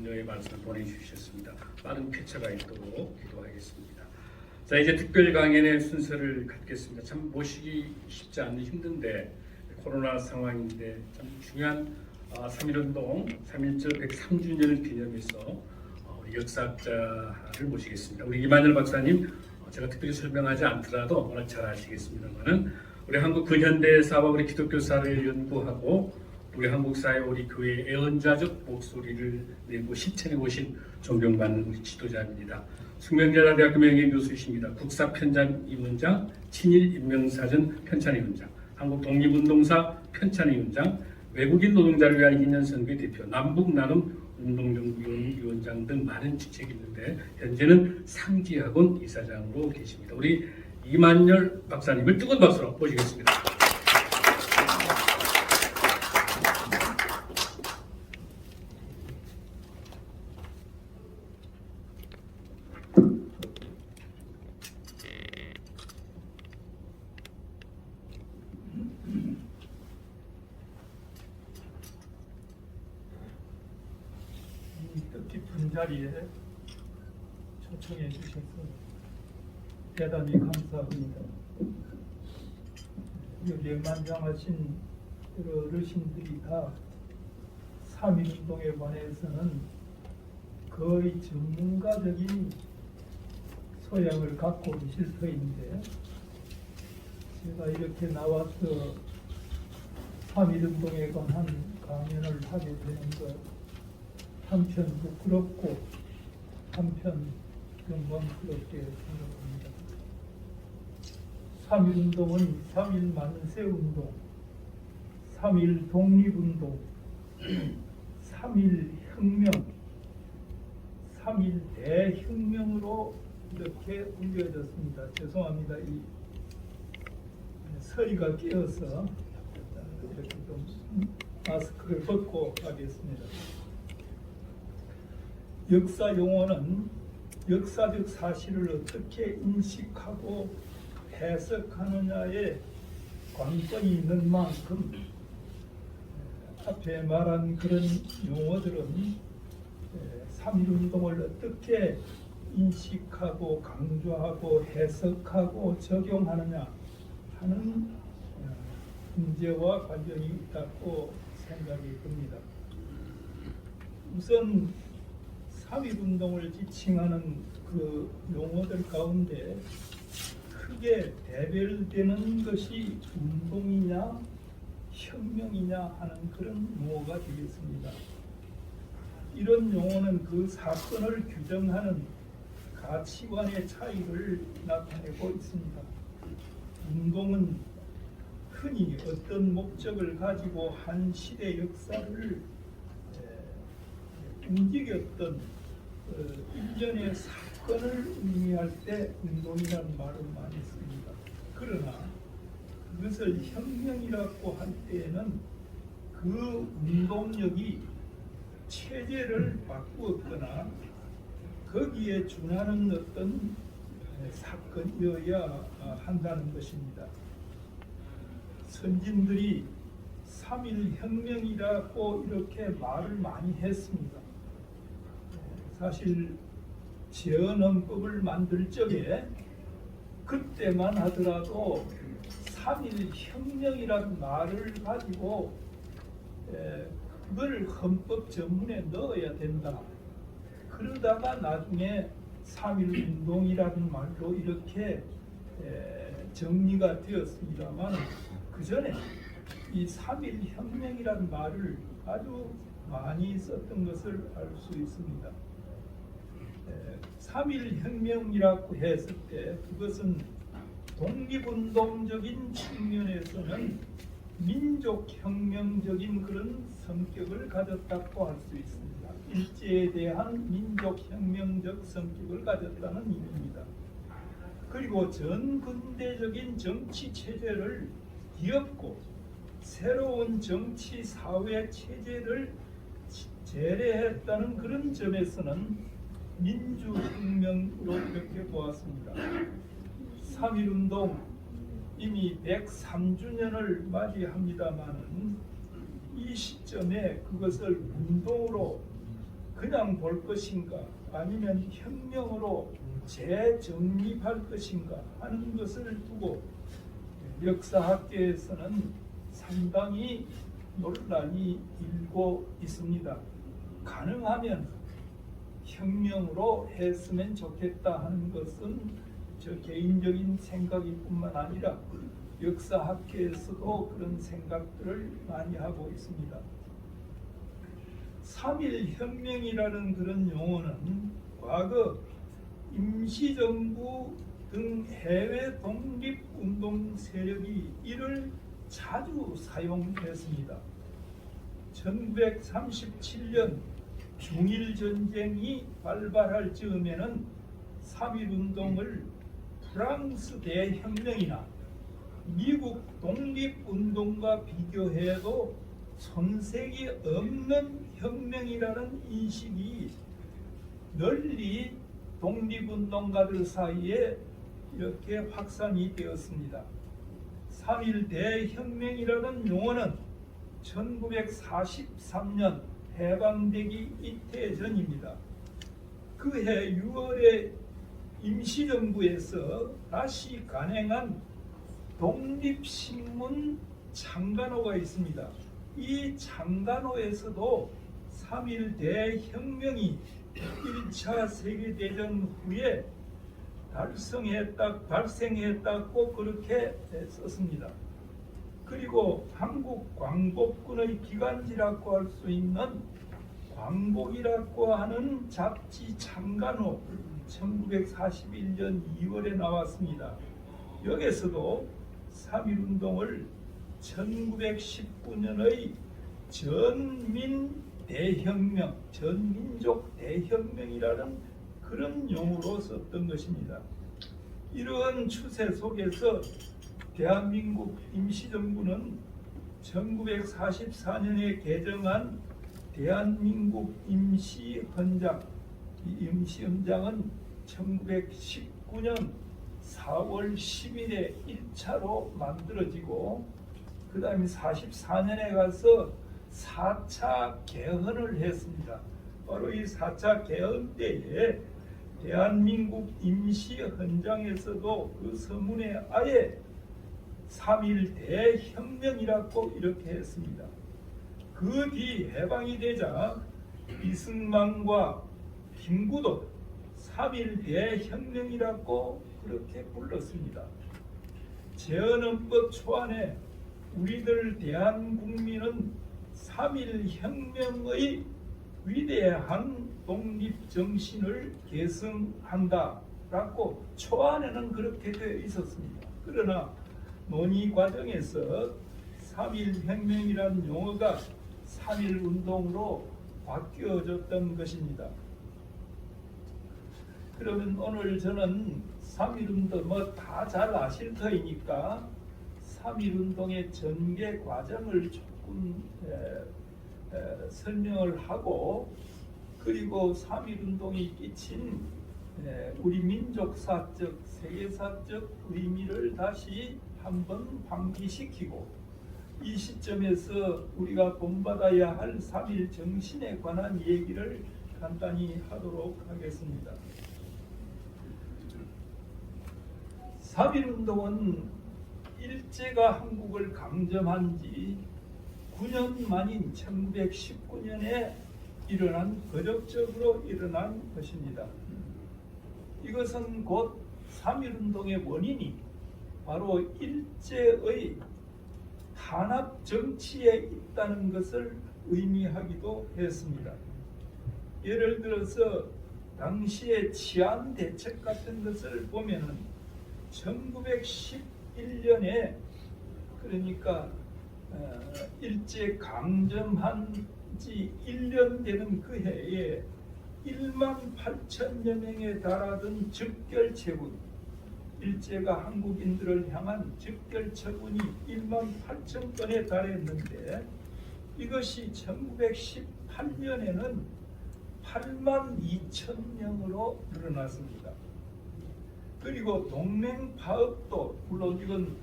격려의 말씀을 보내주셨습니다. 빠른 쾌차가 있도록 기도하겠습니다. 자, 이제 특별 강연의 순서를 갖겠습니다. 참 모시기 쉽지 않는 힘든데 코로나 상황인데 참 중요한 3.1운동 3.1절 103주년을 기념해서 우리 역사학자를 모시겠습니다. 우리 이만열 박사님 제가 특별히 설명하지 않더라도 워낙 잘 아시겠습니다만은 우리 한국 근현대사와 우리 기독교사를 연구하고 우리 한국 사회 우리 교회의 애언자적 목소리를 내고 실천해 오신 존경받는 우리 지도자입니다. 숙명여자대학교 명예교수이십니다. 국사편찬위원장, 친일인명사전 편찬위원장, 한국독립운동사 편찬위원장, 외국인 노동자를 위한 기념선거의 대표, 남북나눔 운동연구위원장 등 많은 직책이 있는데 현재는 상지학원 이사장으로 계십니다. 우리 이만열 박사님을 뜨거운 박수로 모시겠습니다. 뜻깊은 자리에 초청해 주셔서 대단히 감사합니다. 여기에 만장하신 어르신들이 다 3.1운동에 관해서는 거의 전문가적인 소양을 갖고 계실 터인데 제가 이렇게 나와서 3.1운동에 관한 강연을 하게 되는 것 한편 부끄럽고 한편 영광스럽게 생각합니다. 3.1운동은 3.1 만세운동, 3.1 독립운동, 3.1 혁명, 3.1 대혁명으로 이렇게 불려졌습니다. 죄송합니다. 이 서리가 끼어서 이렇게 좀 마스크를 벗고 하겠습니다. 역사 용어는 역사적 사실을 어떻게 인식하고 해석하느냐에 관건이 있는 만큼 앞에 말한 그런 용어들은 3.1운동을 어떻게 인식하고 강조하고 해석하고 적용하느냐 하는 문제와 관련이 있다고 생각이 듭니다. 우선 3.1운동을 지칭하는 그 용어들 가운데 크게 대별되는 것이 운동이냐 혁명이냐 하는 그런 용어가 되겠습니다. 이런 용어는 그 사건을 규정하는 가치관의 차이를 나타내고 있습니다. 운동은 흔히 어떤 목적을 가지고 한 시대 역사를 움직였던 일련의 사건을 의미할 때 운동이라는 말을 많이 씁니다. 그러나 그것을 혁명이라고 할 때에는 그 운동력이 체제를 바꾸었거나 거기에 준하는 어떤 사건이어야 한다는 것입니다. 선진들이 3.1 혁명이라고 이렇게 말을 많이 했습니다. 사실 제헌헌법을 만들 적에 그때만 하더라도 3.1 혁명이라는 말을 가지고 그걸 헌법 전문에 넣어야 된다. 그러다가 나중에 3.1 운동이라는 말로 이렇게 정리가 되었습니다만 그 전에 이 3.1 혁명이라는 말을 아주 많이 썼던 것을 알 수 있습니다. 3.1 혁명이라고 했을 때 그것은 독립운동적인 측면에서는 민족혁명적인 그런 성격을 가졌다고 할 수 있습니다. 일제에 대한 민족혁명적 성격을 가졌다는 의미입니다. 그리고 전근대적인 정치 체제를 뒤엎고 새로운 정치 사회 체제를 제례했다는 그런 점에서는 민주혁명으로 이렇게 보았습니다. 3.1운동 이미 103주년을 맞이합니다마는 이 시점에 그것을 운동으로 그냥 볼 것인가 아니면 혁명으로 재정립할 것인가 하는 것을 두고 역사학계에서는 상당히 논란이 일고 있습니다. 가능하면 혁명으로 했으면 좋겠다 하는 것은 저 개인적인 생각일 뿐만 아니라 역사학계에서도 그런 생각들을 많이 하고 있습니다. 3.1 혁명이라는 그런 용어는 과거 임시정부 등 해외 독립운동 세력이 이를 자주 사용했습니다. 1937년 중일전쟁이 발발할 즈음에는 3.1운동을 프랑스 대혁명이나 미국 독립운동과 비교해도 손색이 없는 혁명이라는 인식이 널리 독립운동가들 사이에 이렇게 확산이 되었습니다. 3.1 대혁명이라는 용어는 1943년 해방되기 이태 전입니다. 그해 6월에 임시정부에서 다시 간행한 독립신문 창간호가 있습니다. 이 창간호에서도 3.1 대혁명이 1차 세계대전 후에 발생했다고 그렇게 썼습니다. 그리고 한국 광복군의 기관지라고 할 수 있는 광복이라고 하는 잡지 창간호 1941년 2월에 나왔습니다. 여기서도 3.1운동을 1919년의 전민대혁명, 전민족 대혁명이라는 그런 용어로 썼던 것입니다. 이러한 추세 속에서 대한민국 임시정부는 1944년에 개정한 대한민국 임시헌장, 이 임시헌장은 1919년 4월 10일에 1차로 만들어지고 그 다음에 44년에 가서 4차 개헌을 했습니다. 바로 이 4차 개헌 때에 대한민국 임시헌장에서도 그 서문에 아예 3.1 대혁명이라고 이렇게 했습니다. 그 뒤 해방이 되자 이승만과 김구도 3.1 대혁명이라고 그렇게 불렀습니다. 재헌헌법 초안에 우리들 대한국민은 3.1 혁명의 위대한 독립정신을 계승한다라고 초안에는 그렇게 되어 있었습니다. 그러나 논의 과정에서 3.1 혁명이라는 용어가 3.1 운동으로 바뀌어졌던 것입니다. 그러면 오늘 저는 3.1 운동 다 잘 아실 터이니까 3.1 운동의 전개 과정을 조금 설명을 하고 그리고 3.1 운동이 끼친 우리 민족사적, 세계사적 의미를 다시 한번 방기시키고 이 시점에서 우리가 본받아야 할 3.1 정신에 관한 얘기를 간단히 하도록 하겠습니다. 3.1 운동은 일제가 한국을 강점한 지 9년 만인 1919년에 거적적으로 일어난 것입니다. 이것은 곧 3.1 운동의 원인이 바로 일제의 탄압 정치에 있다는 것을 의미하기도 했습니다. 예를 들어서 당시의 치안 대책 같은 것을 보면은 1911년에 그러니까 일제 강점한 지 1년 되는 그 해에 1만 8천여 명에 달하던 즉결처분, 일제가 한국인들을 향한 즉결처분이 1만 8천 건에 달했는데 이것이 1918년에는 8만 2천 명으로 늘어났습니다. 그리고 동맹파업도 물론 이건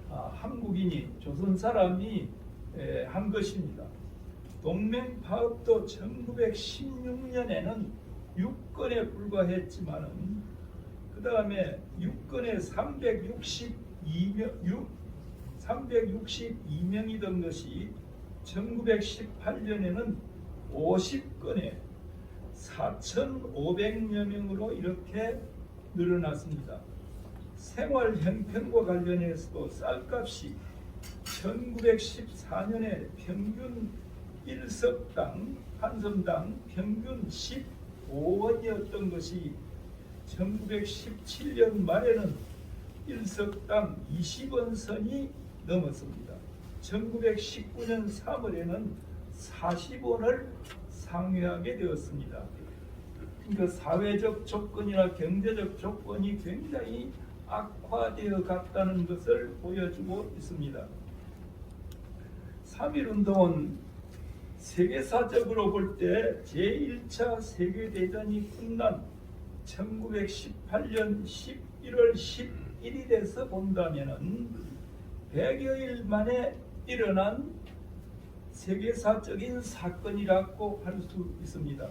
한국인이 조선 사람이 한 것입니다. 동맹파업도 1916년에는 6건에 불과했지만은 그 다음에 6건에 362명이던 것이 1918년에는 50건에 4,500여 명으로 이렇게 늘어났습니다. 생활 형편과 관련해서도 쌀값이 1914년에 평균 1석당 한섬당 평균 15원이었던 것이 1917년 말에는 1석당 20원 선이 넘었습니다. 1919년 3월에는 40원을 상회하게 되었습니다. 그러니까 사회적 조건이나 경제적 조건이 굉장히 악화되어 갔다는 것을 보여주고 있습니다. 3.1운동은 세계사적으로 볼 때 제1차 세계대전이 끝난 1918년 11월 11일에서 본다면 100여일 만에 일어난 세계사적인 사건이라고 할 수 있습니다.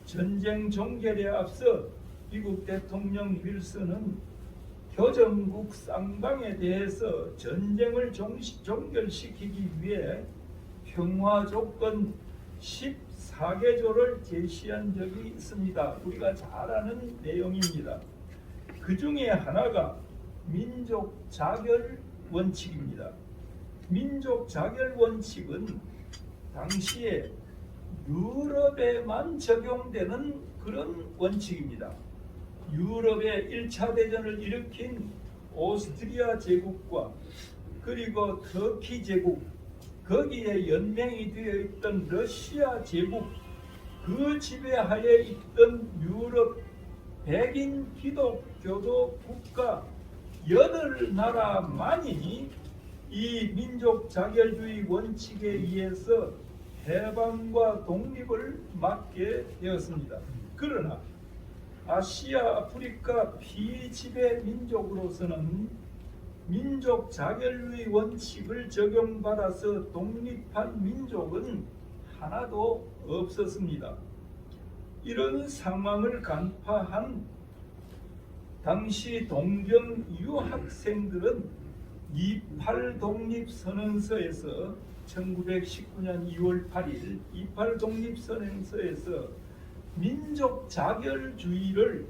전쟁 종결에 앞서 미국 대통령 윌슨은 교전국 쌍방에 대해서 전쟁을 종결시키기 위해 평화 조건 14개조를 제시한 적이 있습니다. 우리가 잘 아는 내용입니다. 그 중에 하나가 민족 자결 원칙입니다. 민족 자결 원칙은 당시에 유럽에만 적용되는 그런 원칙입니다. 유럽의 1차 대전을 일으킨 오스트리아 제국과 그리고 터키 제국, 거기에 연맹이 되어 있던 러시아 제국, 그 지배하에 있던 유럽 백인 기독교도 국가 8나라만이 이 민족 자결주의 원칙에 의해서 해방과 독립을 맡게 되었습니다. 그러나 아시아, 아프리카 피지배 민족으로서는 민족 자결주의 원칙을 적용받아서 독립한 민족은 하나도 없었습니다. 이런 상황을 간파한 당시 동경 유학생들은 28 독립선언서에서 1919년 2월 8일 28 독립선언서에서 민족 자결주의를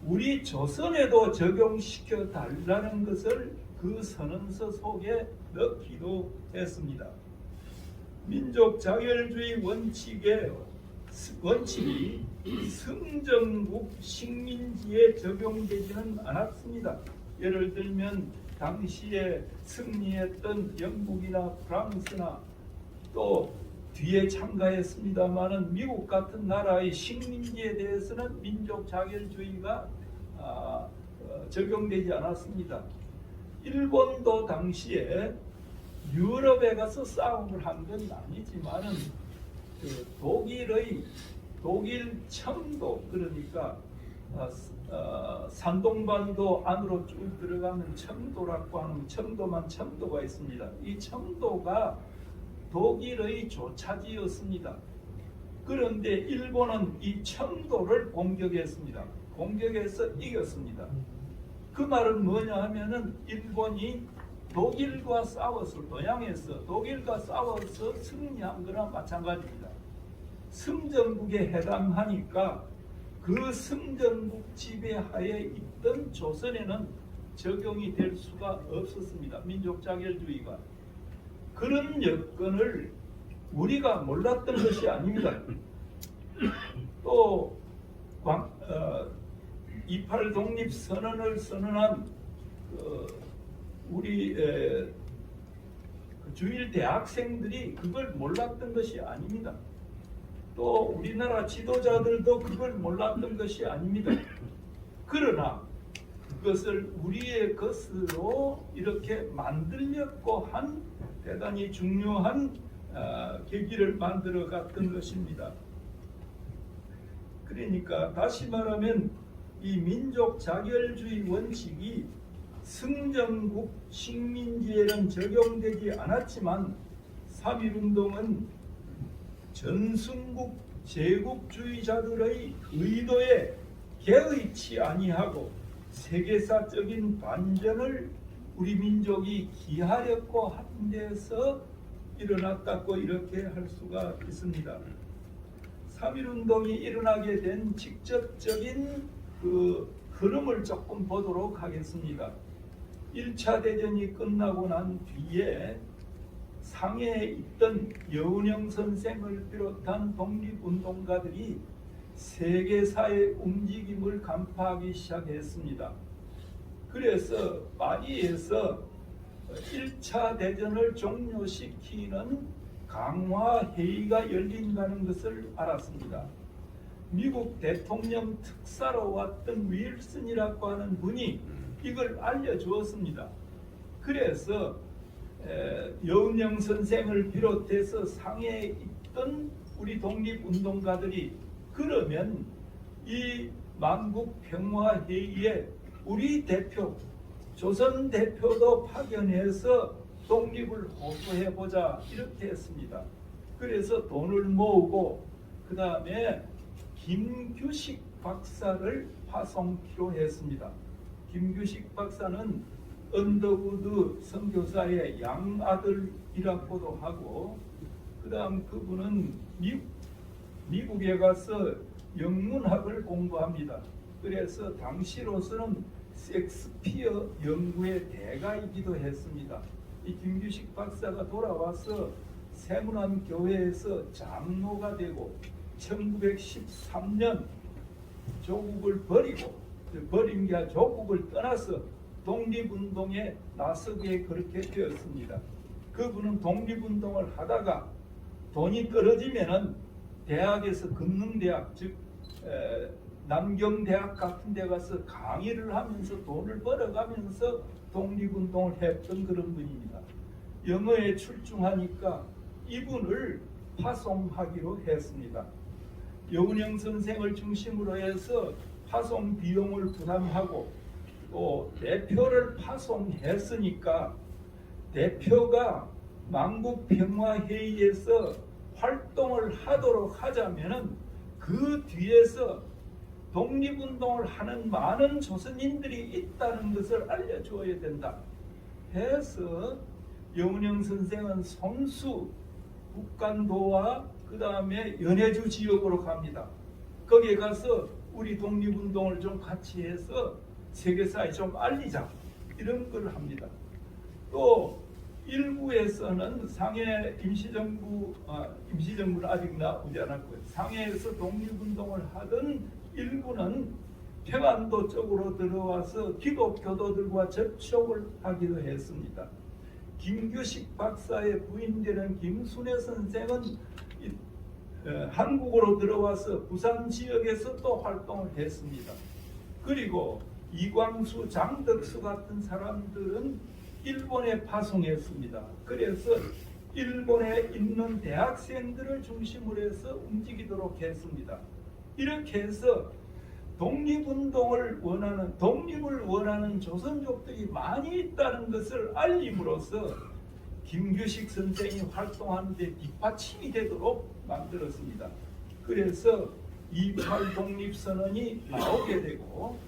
우리 조선에도 적용시켜 달라는 것을 그 선언서 속에 넣기도 했습니다. 민족 자결주의 원칙이 승전국 식민지에 적용되지는 않았습니다. 예를 들면 당시에 승리했던 영국이나 프랑스나 또 뒤에 참가했습니다마는 미국 같은 나라의 식민지에 대해서는 민족 자결주의가 적용되지 않았습니다. 일본도 당시에 유럽에 가서 싸움을 한 건 아니지만은 독일 청도, 그러니까 산동반도 안으로 쭉 들어가는 청도라고 하는 청도가 있습니다. 이 청도가 독일의 조차지였습니다. 그런데 일본은 이 청도를 공격했습니다. 공격해서 이겼습니다. 그 말은 뭐냐 하면은 일본이 독일과 싸워서 동양에서 독일과 싸워서 승리한 거나 마찬가지입니다. 승전국에 해당하니까 그 승전국 지배하에 있던 조선에는 적용이 될 수가 없었습니다. 민족 자결주의가. 그런 여건을 우리가 몰랐던 것이 아닙니다. 또 28 독립선언을 선언한 우리 주일 대학생들이 그걸 몰랐던 것이 아닙니다. 또 우리나라 지도자들도 그걸 몰랐던 것이 아닙니다. 그러나 그것을 우리의 것으로 이렇게 만들려고 한 대단히 중요한 계기를 만들어 갔던 것입니다. 그러니까 다시 말하면 이 민족 자결주의 원칙이 승전국 식민지에는 적용되지 않았지만 3.1운동은 전순국 제국주의자들의 의도에 개의치 아니하고 세계사적인 반전을 우리 민족이 기하려고 한 데서 일어났다고 이렇게 할 수가 있습니다. 3.1운동이 일어나게 된 직접적인 그 흐름을 조금 보도록 하겠습니다. 1차 대전이 끝나고 난 뒤에 상해에 있던 여운형 선생을 비롯한 독립운동가들이 세계사의 움직임을 간파하기 시작했습니다. 그래서 파리에서 1차 대전을 종료시키는 강화회의가 열린다는 것을 알았습니다. 미국 대통령 특사로 왔던 윌슨이라고 하는 분이 이걸 알려주었습니다. 그래서 여운형 선생을 비롯해서 상해에 있던 우리 독립운동가들이 그러면 이 만국평화회의에 우리 대표, 조선 대표도 파견해서 독립을 호소해보자 이렇게 했습니다. 그래서 돈을 모으고 그 다음에 김규식 박사를 파송키로 했습니다. 김규식 박사는 언더우드 선교사의 양아들이라고도 하고 그 다음 그분은 미국에 가서 영문학을 공부합니다. 그래서 당시로서는 섹스피어 연구의 대가이기도 했습니다. 이 김규식 박사가 돌아와서 세문안 교회에서 장로가 되고 1913년 조국을 버린 게 조국을 떠나서 독립운동에 나서게 그렇게 되었습니다. 그분은 독립운동을 하다가 돈이 떨어지면은 대학에서 금능대학 즉 남경대학 같은 데 가서 강의를 하면서 돈을 벌어가면서 독립운동을 했던 그런 분입니다. 영어에 출중하니까 이분을 파송하기로 했습니다. 여운형 선생을 중심으로 해서 파송 비용을 부담하고 또 대표를 파송했으니까 대표가 만국평화회의에서 활동을 하도록 하자면은 그 뒤에서 독립운동을 하는 많은 조선인들이 있다는 것을 알려주어야 된다 해서 여운형 선생은 성수 북간도와 그 다음에 연해주 지역으로 갑니다. 거기에 가서 우리 독립운동을 좀 같이 해서 세계사에 좀 알리자 이런 걸 합니다. 또 일부에서는 상해 임시정부는 아직 나오지 않았고요. 상해에서 독립운동을 하던 일부는 평안도 쪽으로 들어와서 기독교도들과 접촉을 하기도 했습니다. 김규식 박사의 부인되는 김순애 선생은 한국으로 들어와서 부산 지역에서 또 활동을 했습니다. 그리고 이광수, 장덕수 같은 사람들은 일본에 파송했습니다. 그래서 일본에 있는 대학생들을 중심으로 해서 움직이도록 했습니다. 이렇게 해서 독립을 원하는 조선족들이 많이 있다는 것을 알림으로써 김규식 선생이 활동하는 데 뒷받침이 되도록 만들었습니다. 그래서 28 독립선언이 나오게 되고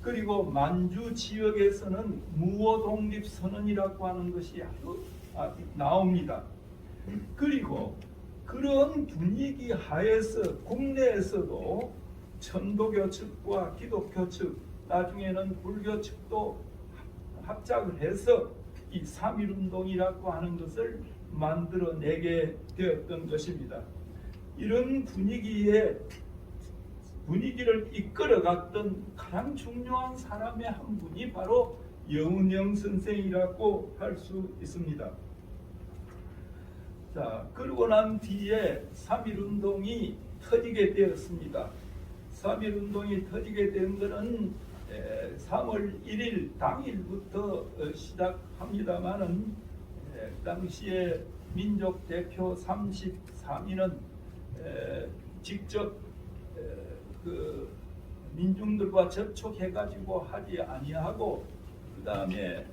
그리고 만주 지역에서는 무어 독립선언이라고 하는 것이 나옵니다. 그리고 그런 분위기 하에서 국내에서도 천도교 측과 기독교 측, 나중에는 불교 측도 합작을 해서 이 3.1운동이라고 하는 것을 만들어내게 되었던 것입니다. 이런 분위기를 이끌어갔던 가장 중요한 사람의 한 분이 바로 여운형 선생이라고 할 수 있습니다. 자, 그러고 난 뒤에 3.1운동이 터지게 되었습니다. 3.1운동이 터지게 된 것은 3월 1일 당일부터 시작합니다마는 당시에 민족 대표 33인은 직접 그 민중들과 접촉해가지고 하지 아니하고 그 다음에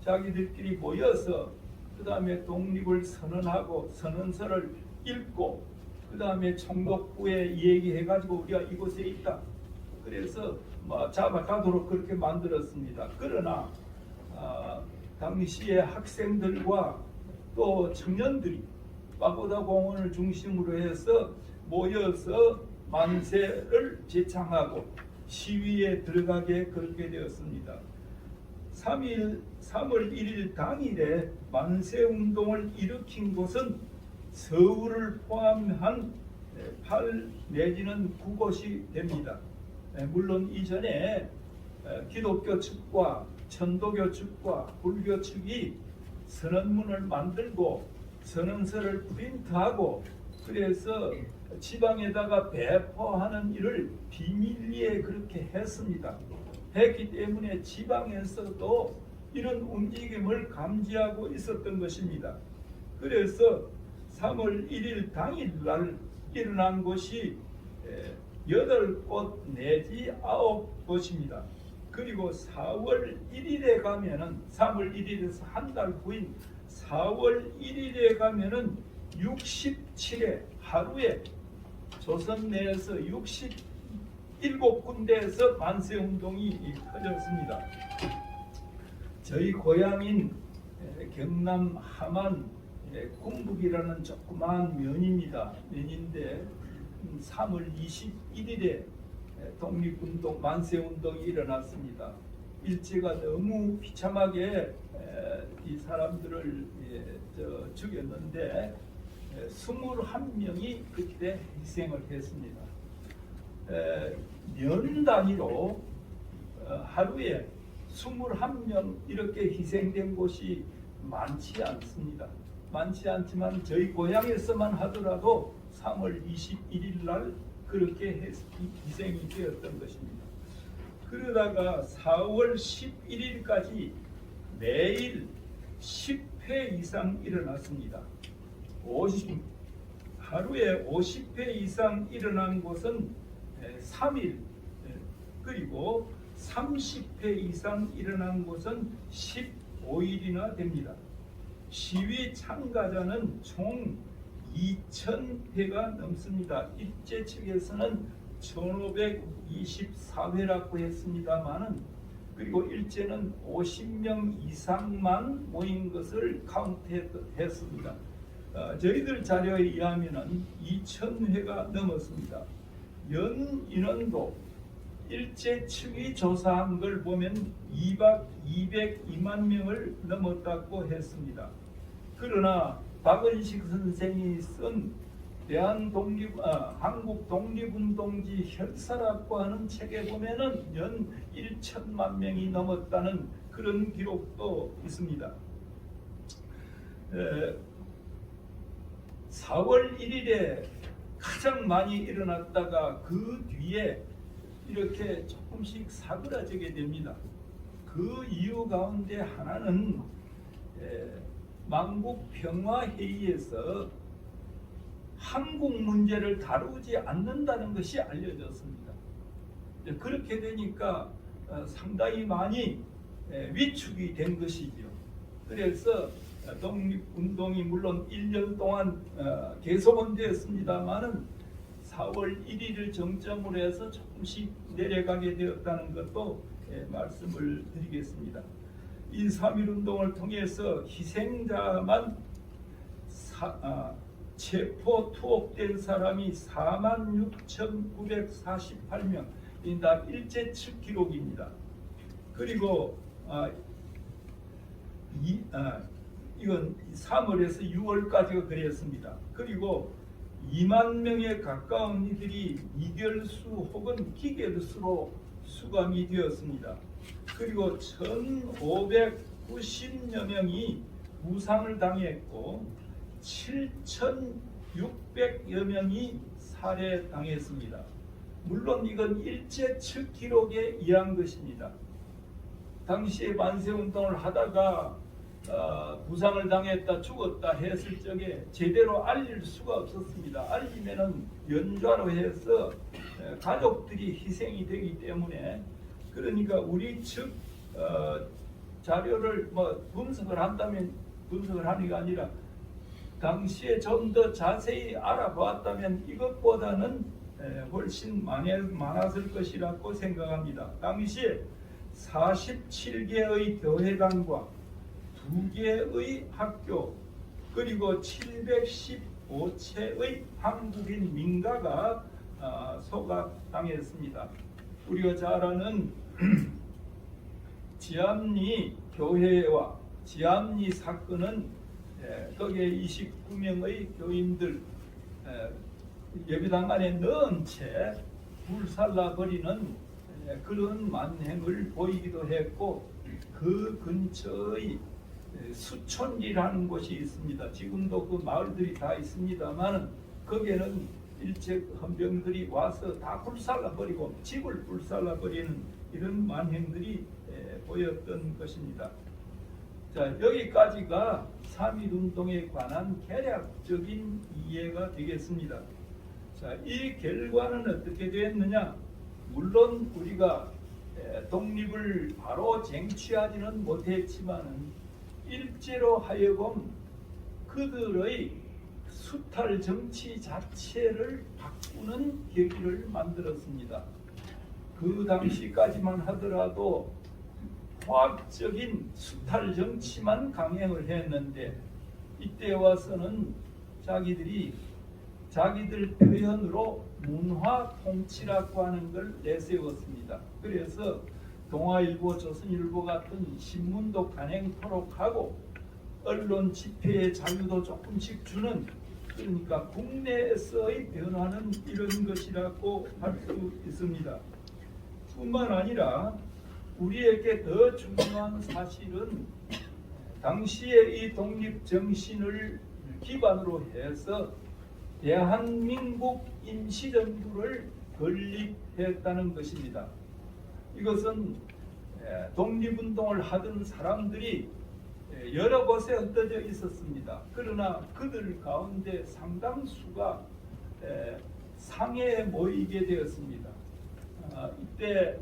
자기들끼리 모여서 그 다음에 독립을 선언하고 선언서를 읽고 그 다음에 총독부에 얘기해가지고 우리가 이곳에 있다. 그래서 뭐 잡아가도록 그렇게 만들었습니다. 그러나 당시에 학생들과 또 청년들이 빠고다 공원을 중심으로 해서 모여서 만세를 제창하고 시위에 들어가게 그렇게 되었습니다. 3월 1일 당일에 만세운동을 일으킨 곳은 서울을 포함한 8 내지는 9곳이 됩니다. 물론 이전에 기독교 측과 천도교 측과 불교 측이 선언문을 만들고 선언서를 프린트하고 그래서 지방에다가 배포하는 일을 비밀리에 그렇게 했습니다. 했기 때문에 지방에서도 이런 움직임을 감지하고 있었던 것입니다. 그래서 3월 1일 당일날 일어난 것이 8곳 내지 9곳입니다. 그리고 4월 1일에 가면은 3월 1일에서 한 달 후인 4월 1일에 가면은 67회 하루에 조선 내에서 67군데에서 만세운동이 터졌습니다. 저희 고향인 경남 함안 군북이라는 조그마한 면입니다. 면인데 3월 21일에 독립운동, 만세운동이 일어났습니다. 일제가 너무 비참하게 이 사람들을 죽였는데 21명이 그때 희생을 했습니다. 년 단위로 하루에 21명 이렇게 희생된 곳이 많지 않습니다. 많지 않지만 저희 고향에서만 하더라도 3월 21일 날 그렇게 희생이 되었던 것입니다. 그러다가 4월 11일까지 매일 10회 이상 일어났습니다. 하루에 50회 이상 일어난 곳은 3일, 그리고 30회 이상 일어난 곳은 15일이나 됩니다. 시위 참가자는 총 2,000회가 넘습니다. 일제 측에서는 1,524회라고 했습니다만은 그리고 일제는 50명 이상만 모인 것을 카운트했습니다. 저희들 자료에 의하면은 2,000회가 넘었습니다. 연 인원도 일제 측이 조사한 걸 보면 202만 명을 넘었다고 했습니다. 그러나 박은식 선생이 쓴 한국 독립운동지 혈사라고 하는 책에 보면은 연 1천만 명이 넘었다는 그런 기록도 있습니다. 4월 1일에 가장 많이 일어났다가 그 뒤에 이렇게 조금씩 사그라지게 됩니다. 그 이유 가운데 하나는 만국 평화회의에서 한국 문제를 다루지 않는다는 것이 알려졌습니다. 그렇게 되니까 상당히 많이 위축이 된 것이죠. 그래서 독립운동이 물론 1년 동안 계속은 되었습니다만은 4월 1일을 정점으로 해서 조금씩 내려가게 되었다는 것도 말씀을 드리겠습니다. 이 3.1운동을 통해서 희생자만 체포 투옥된 사람이 46,948명, 이 다 일제 측 기록입니다. 그리고 이건 3월에서 6월까지가 그랬습니다. 그리고 2만 명에 가까운 이들이 이결수 혹은 기결수로 수감이 되었습니다. 그리고 1,590여 명이 부상을 당했고 7,600여 명이 살해당했습니다. 물론 이건 일제 측 기록에 의한 것입니다. 당시에 만세운동을 하다가 부상을 당했다, 죽었다 했을 적에 제대로 알릴 수가 없었습니다. 알리면은 연좌로 해서 가족들이 희생이 되기 때문에, 그러니까 우리 측 자료를 분석을 한다면 분석을 하는 게 아니라 당시에 좀 더 자세히 알아봤다면 이것보다는 훨씬 많았을 것이라고 생각합니다. 당시에 47개의 교회당과 2개의 학교 그리고 715채의 한국인 민가가 소각당했습니다. 우리가 잘 아는 지암리 교회와 지암리 사건은 거기에 29명의 교인들 예배당 안에 넣은 채 불살라버리는 그런 만행을 보이기도 했고, 그 근처의 수촌리라는 곳이 있습니다. 지금도 그 마을들이 다 있습니다만 거기에는 일제 헌병들이 와서 다 불살라버리고 집을 불살라버리는 이런 만행들이 보였던 것입니다. 자, 여기까지가 3.1운동에 관한 개략적인 이해가 되겠습니다. 자, 이 결과는 어떻게 되었느냐? 물론 우리가 독립을 바로 쟁취하지는 못했지만 일제로 하여금 그들의 수탈 정치 자체를 바꾸는 계기를 만들었습니다. 그 당시까지만 하더라도 화학적인 수탈 정치만 강행을 했는데 이때 와서는 자기들 표현으로 문화 통치라고 하는 걸 내세웠습니다. 그래서 동아일보, 조선일보 같은 신문도 간행토록 하고 언론 집회의 자유도 조금씩 주는, 그러니까 국내에서의 변화는 이런 것이라고 할 수 있습니다. 뿐만 아니라 우리에게 더 중요한 사실은 당시에 이 독립 정신을 기반으로 해서 대한민국 임시정부를 건립했다는 것입니다. 이것은 독립운동을 하던 사람들이 여러 곳에 흩어져 있었습니다. 그러나 그들 가운데 상당수가 상해에 모이게 되었습니다. 이때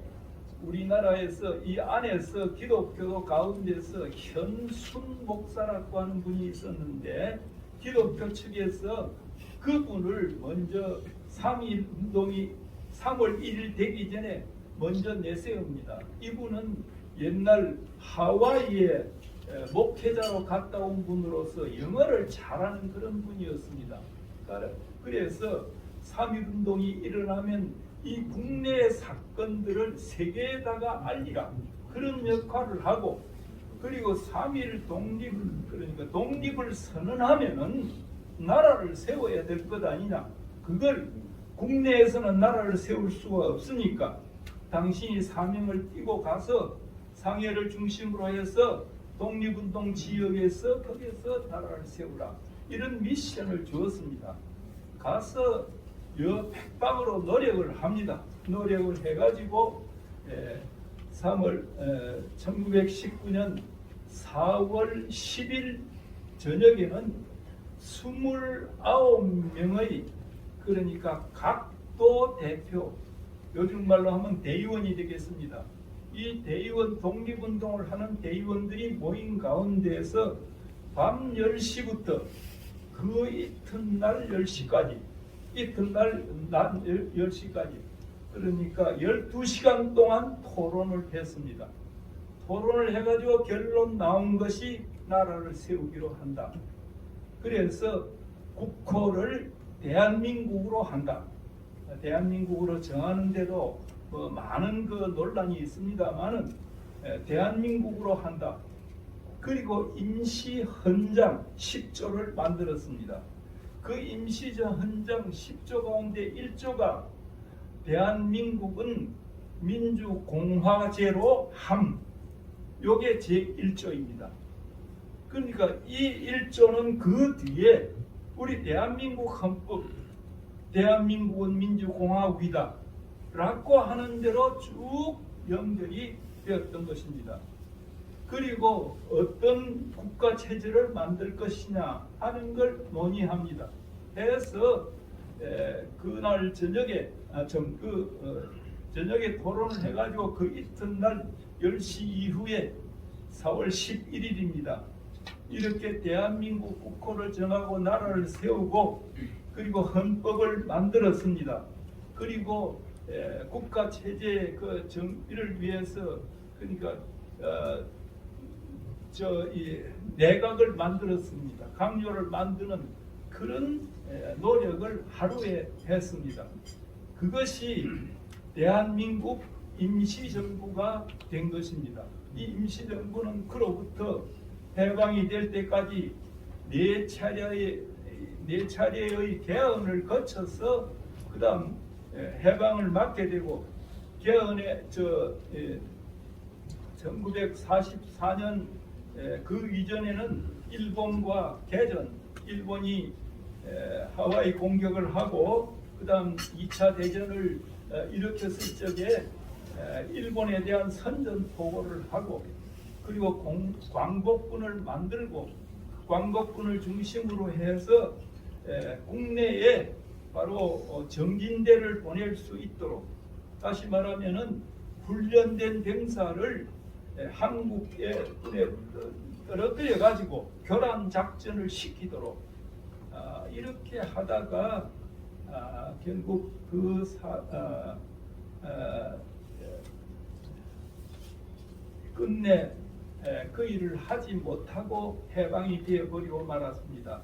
우리나라에서 이 안에서 기독교 가운데서 현순 목사라고 하는 분이 있었는데 기독교 측에서 그분을 먼저 3.1 운동이 3월 1일 되기 전에 먼저 내세웁니다. 이분은 옛날 하와이에 목회자로 갔다 온 분으로서 영어를 잘하는 그런 분이었습니다. 그래서 3.1 운동이 일어나면 이 국내의 사건들을 세계에다가 알리라, 그런 역할을 하고, 그리고 3.1 독립을, 그러니까 독립을 선언하면은 나라를 세워야 될 것 아니냐. 그걸 국내에서는 나라를 세울 수가 없으니까 당신이 사명을 띠고 가서 상해를 중심으로 해서 독립운동 지역에서 거기에서 나라를 세우라, 이런 미션을 주었습니다. 가서 백방으로 노력을 합니다. 노력을 해가지고 1919년 4월 10일 저녁에는 29명의, 그러니까 각도 대표, 요즘 말로 하면 대의원이 되겠습니다. 이 대의원, 독립운동을 하는 대의원들이 모인 가운데에서 밤 10시부터 그 이튿날 10시까지, 이튿날 낮 10시까지, 그러니까 12시간 동안 토론을 했습니다. 토론을 해가지고 결론 나온 것이 나라를 세우기로 한다. 그래서 국호를 대한민국으로 한다. 대한민국으로 정하는데도 많은 그 논란이 있습니다만은 대한민국으로 한다. 그리고 임시 헌장 10조를 만들었습니다. 그 임시 헌장 10조 가운데 1조가 대한민국은 민주공화제로 함, 요게 제1조입니다. 그러니까 이 1조는 그 뒤에 우리 대한민국 헌법, 대한민국은 민주공화국이다 라고 하는 대로 쭉 연결이 되었던 것입니다. 그리고 어떤 국가 체제를 만들 것이냐 하는 걸 논의합니다. 해서 그날 저녁에 저녁에 토론을 해가지고 그 이튿날 10시 이후에 4월 11일입니다. 이렇게 대한민국 국호를 정하고 나라를 세우고 그리고 헌법을 만들었습니다. 그리고 국가 체제의 그 정비를 위해서 그러니까 이 내각을 만들었습니다. 강요를 만드는 그런 노력을 하루에 했습니다. 그것이 대한민국 임시정부가 된 것입니다. 이 임시정부는 그로부터 해방이 될 때까지 네 차례의 개헌을 거쳐서 그다음 해방을 맞게 되고 개헌에 1944년 그 이전에는 일본과 개전, 일본이 하와이 공격을 하고 그다음 2차 대전을 일으켰을 적에 일본에 대한 선전포고를 하고 그리고 광복군을 만들고 광복군을 중심으로 해서 국내에 바로 정진대를 보낼 수 있도록 다시 말하면은 훈련된 병사를 한국에 떨어뜨려 가지고 교란 작전을 시키도록 이렇게 하다가 결국 끝내 그 일을 하지 못하고 해방이 되어버리고 말았습니다.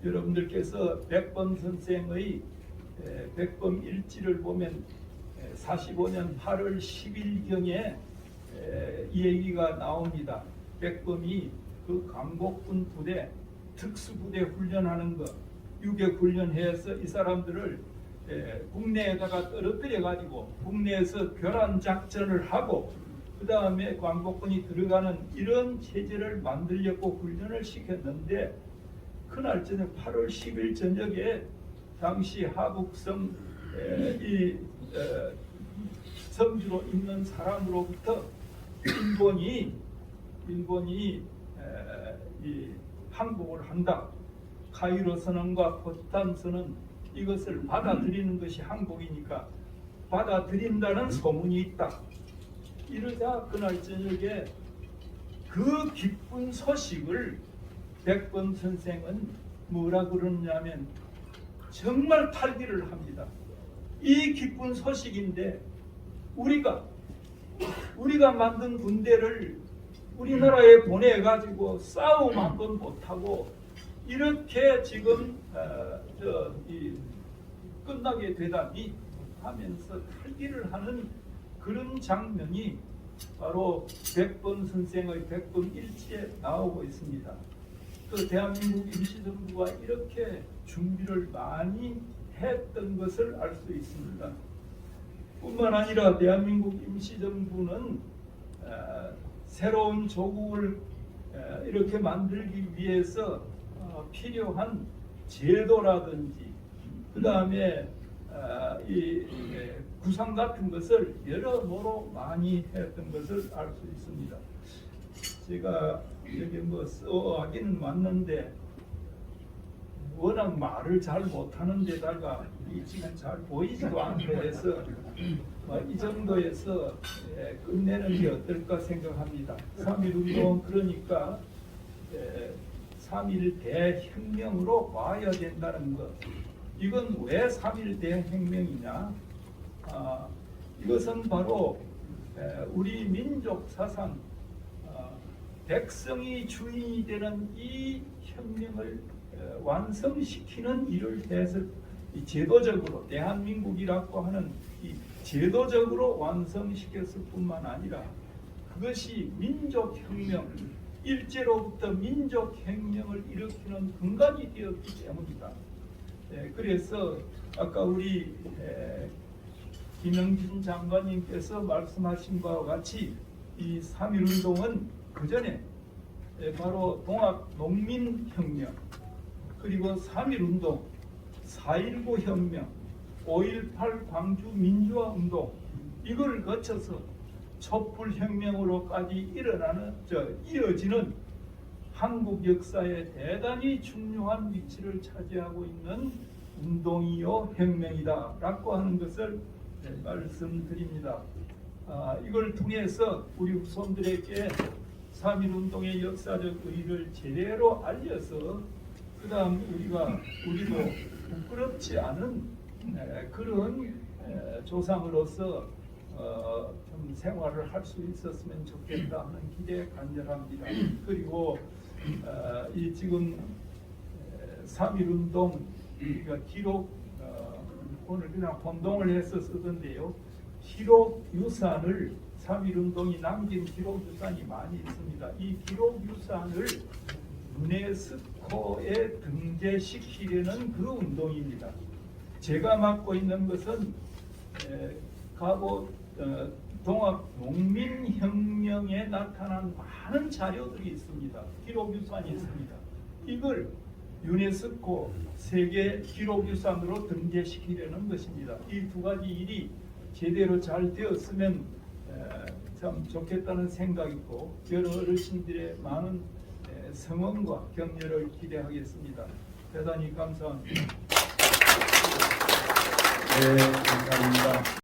여러분들께서 백범 선생의 백범 일지를 보면 45년 8월 10일경에 이 얘기가 나옵니다. 백범이 그 광복군 부대 특수부대 훈련하는 거 유격 훈련해서 이 사람들을 국내에다가 떨어뜨려 가지고 국내에서 교란 작전을 하고 그 다음에 광복군이 들어가는 이런 체제를 만들려고 훈련을 시켰는데 그날 저녁 8월 10일 저녁에 당시 하북성 이 성주로 있는 사람으로부터 일본이 이 항복을 한다. 카이로 선언과 포츠담 선언 이것을 받아들이는 것이 항복이니까 받아들인다는 소문이 있다. 이러자 그날 저녁에 그 기쁜 소식을 백범 선생은 뭐라 그러냐면 정말 탈기를 합니다. 이 기쁜 소식인데 우리가 만든 군대를 우리나라에 보내가지고 싸움 한 번 못하고 이렇게 지금 끝나게 되다니 하면서 탈기를 하는 그런 장면이 바로 백범 선생의 백범 일지에 나오고 있습니다. 그 대한민국 임시정부가 이렇게 준비를 많이 했던 것을 알 수 있습니다. 뿐만 아니라 대한민국 임시정부는 새로운 조국을 이렇게 만들기 위해서 필요한 제도라든지 그 다음에 이 구상 같은 것을 여러모로 많이 했던 것을 알 수 있습니다. 제가 여기 써하기는 왔는데 워낙 말을 잘 못하는 데다가 이 지금 잘 보이지도 않고 해서 이 정도에서 끝내는 게 어떨까 생각합니다. 3.1운동은 그러니까 3.1 대혁명으로 봐야 된다는 것. 이건 왜 3.1 대혁명이냐? 이것은 바로 우리 민족 사상 백성이 주인이 되는 이 혁명을 완성시키는 일을 해서 제도적으로 대한민국이라고 하는 이 제도적으로 완성시켰을 뿐만 아니라 그것이 민족혁명 일제로부터 민족혁명을 일으키는 근간이 되었기 때문이다. 그래서 아까 우리 김영진 장관님께서 말씀하신 바와 같이 이 3.1운동은 그 전에 바로 동학농민혁명 그리고 3.1운동 4.19 혁명 5.18 광주 민주화운동 이걸 거쳐서 촛불혁명으로까지 이어지는 한국 역사에 대단히 중요한 위치를 차지하고 있는 운동이요 혁명이다 라고 하는 것을 말씀드립니다. 이걸 통해서 우리 후손들에게 3.1운동의 역사적 의의를 제대로 알려서 그다음 우리도 부끄럽지 않은 그런 조상으로서 좀 생활을 할 수 있었으면 좋겠다 하는 기대 간절합니다. 그리고 이 지금 3.1운동 우리가 기록 오늘 그냥 혼동을 해서 쓰던데요. 기록 유산을 3.1운동이 남긴 기록 유산이 많이 있습니다. 이 기록 유산을 유네스코에 등재시키려는 그 운동입니다. 제가 맡고 있는 것은 과거 동학 농민혁명에 나타난 많은 자료들이 있습니다. 기록 유산이 있습니다. 이걸 유네스코 세계 기록 유산으로 등재시키려는 것입니다. 이 두 가지 일이 제대로 잘 되었으면 참 좋겠다는 생각이 있고 여러 어르신들의 많은 성원과 격려를 기대하겠습니다. 대단히 감사합니다. 네, 감사합니다.